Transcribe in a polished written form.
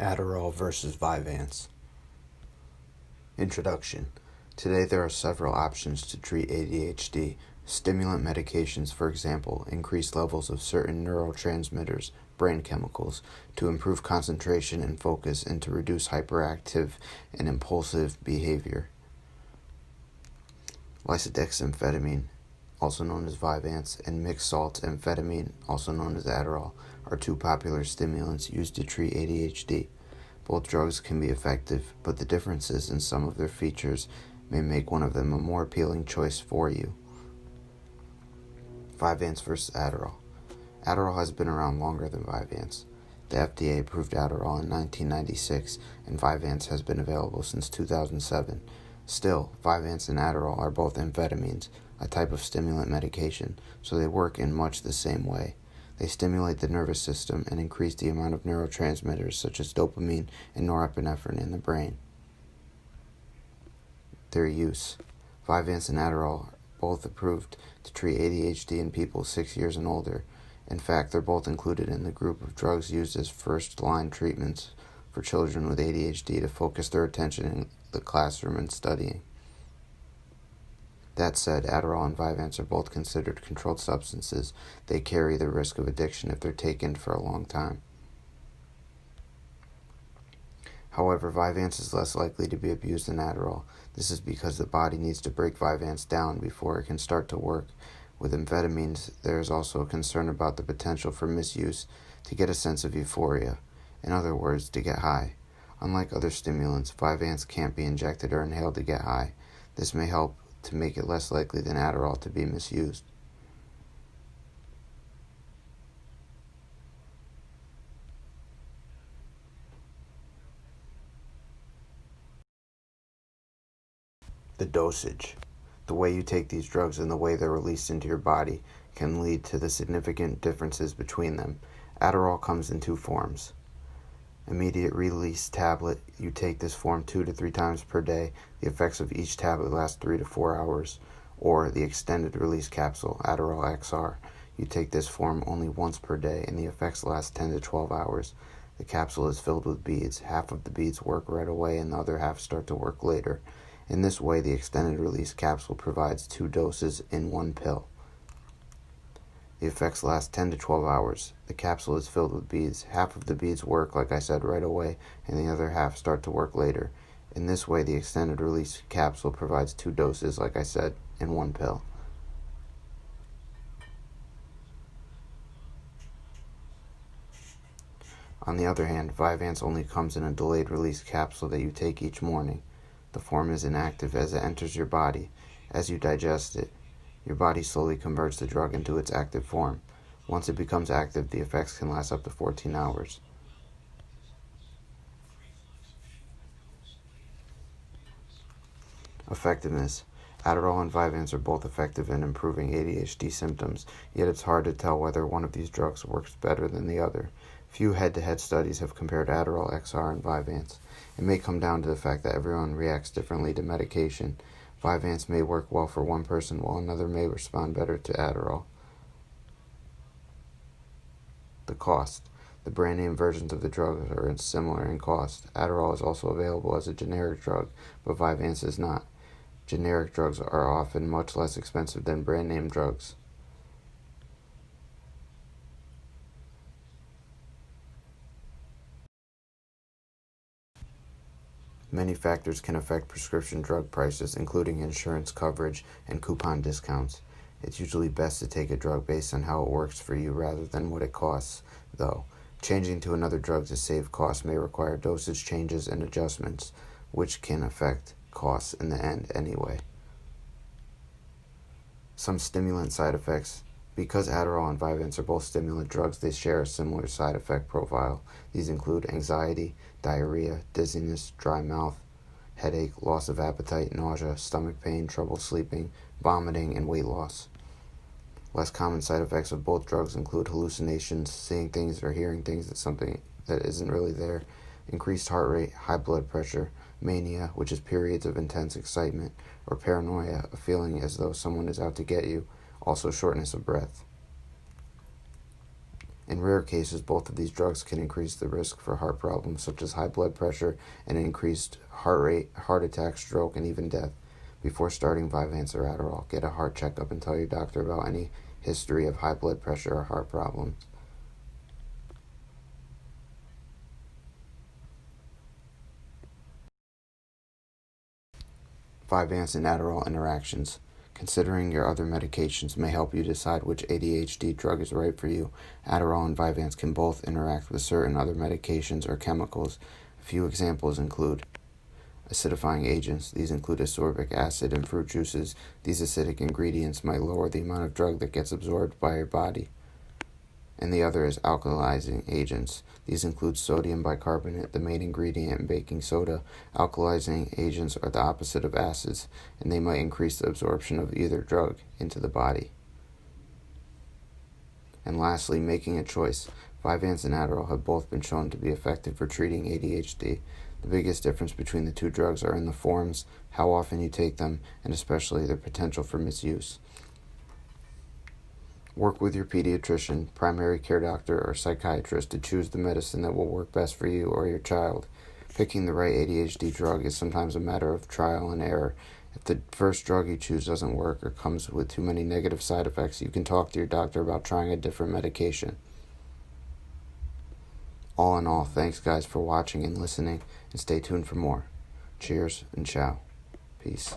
Adderall vs. Vyvanse. Introduction. Today there are several options to treat ADHD. Stimulant medications, for example, increase levels of certain neurotransmitters, brain chemicals, to improve concentration and focus and to reduce hyperactive and impulsive behavior. Lisodexamphetamine, also known as Vyvanse, and mixed salt amphetamine, also known as Adderall, are two popular stimulants used to treat ADHD. Both drugs can be effective, but the differences in some of their features may make one of them a more appealing choice for you. Vyvanse versus Adderall. Adderall has been around longer than Vyvanse. The FDA approved Adderall in 1996, and Vyvanse has been available since 2007. Still, Vyvanse and Adderall are both amphetamines, a type of stimulant medication, so they work in much the same way. They stimulate the nervous system and increase the amount of neurotransmitters such as dopamine and norepinephrine in the brain. Their use. Vyvanse and Adderall are both approved to treat ADHD in people 6 years and older. In fact, they're both included in the group of drugs used as first-line treatments for children with ADHD to focus their attention in the classroom and studying. That said, Adderall and Vyvanse are both considered controlled substances. They carry the risk of addiction if they're taken for a long time. However, Vyvanse is less likely to be abused than Adderall. This is because the body needs to break Vyvanse down before it can start to work. With amphetamines, there is also a concern about the potential for misuse to get a sense of euphoria. In other words, to get high. Unlike other stimulants, Vyvanse can't be injected or inhaled to get high. This may help to make it less likely than Adderall to be misused. The dosage. The way you take these drugs and the way they're released into your body can lead to the significant differences between them. Adderall comes in two forms. Immediate release tablet. You take this form 2 to 3 times per day. The effects of each tablet last 3 to 4 hours. Or the extended release capsule, Adderall XR. You take this form only once per day and the effects last 10 to 12 hours. The capsule is filled with beads. Half of the beads work right away and the other half start to work later. In this way, the extended release capsule provides 2 doses in one pill. The effects last 10 to 12 hours. The capsule is filled with beads. Half of the beads work, like I said, right away, and the other half start to work later. In this way, the extended release capsule provides 2 doses, like I said, in one pill. On the other hand, Vyvanse only comes in a delayed release capsule that you take each morning. The form is inactive as it enters your body. As you digest it, your body slowly converts the drug into its active form. Once it becomes active, the effects can last up to 14 hours. Effectiveness. Adderall and Vyvanse are both effective in improving ADHD symptoms, yet it's hard to tell whether one of these drugs works better than the other. Few head-to-head studies have compared Adderall XR and Vyvanse. It may come down to the fact that everyone reacts differently to medication. Vyvanse may work well for one person, while another may respond better to Adderall. The cost. The brand name versions of the drugs are similar in cost. Adderall is also available as a generic drug, but Vyvanse is not. Generic drugs are often much less expensive than brand name drugs. Many factors can affect prescription drug prices, including insurance coverage and coupon discounts. It's usually best to take a drug based on how it works for you rather than what it costs, though. Changing to another drug to save costs may require dosage changes and adjustments, which can affect costs in the end anyway. Some stimulant side effects. Because Adderall and Vyvanse are both stimulant drugs, they share a similar side effect profile. These include anxiety, diarrhea, dizziness, dry mouth, headache, loss of appetite, nausea, stomach pain, trouble sleeping, vomiting, and weight loss. Less common side effects of both drugs include hallucinations, seeing things or hearing things that something that isn't really there, increased heart rate, high blood pressure, mania, which is periods of intense excitement, or paranoia, a feeling as though someone is out to get you, also shortness of breath. In rare cases, both of these drugs can increase the risk for heart problems such as high blood pressure and increased heart rate, heart attack, stroke, and even death. Before starting Vyvanse or Adderall, get a heart checkup and tell your doctor about any history of high blood pressure or heart problems. Vyvanse and Adderall interactions. Considering your other medications may help you decide which ADHD drug is right for you. Adderall and Vyvanse can both interact with certain other medications or chemicals. A few examples include acidifying agents. These include ascorbic acid in fruit juices. These acidic ingredients might lower the amount of drug that gets absorbed by your body. And the other is alkalizing agents. These include sodium bicarbonate, the main ingredient in baking soda. Alkalizing agents are the opposite of acids, and they might increase the absorption of either drug into the body. And lastly, making a choice. Vyvanse and Adderall have both been shown to be effective for treating ADHD. The biggest difference between the two drugs are in the forms, how often you take them, and especially their potential for misuse. Work with your pediatrician, primary care doctor, or psychiatrist to choose the medicine that will work best for you or your child. Picking the right ADHD drug is sometimes a matter of trial and error. If the first drug you choose doesn't work or comes with too many negative side effects, you can talk to your doctor about trying a different medication. All in all, thanks guys for watching and listening, and stay tuned for more. Cheers and ciao. Peace.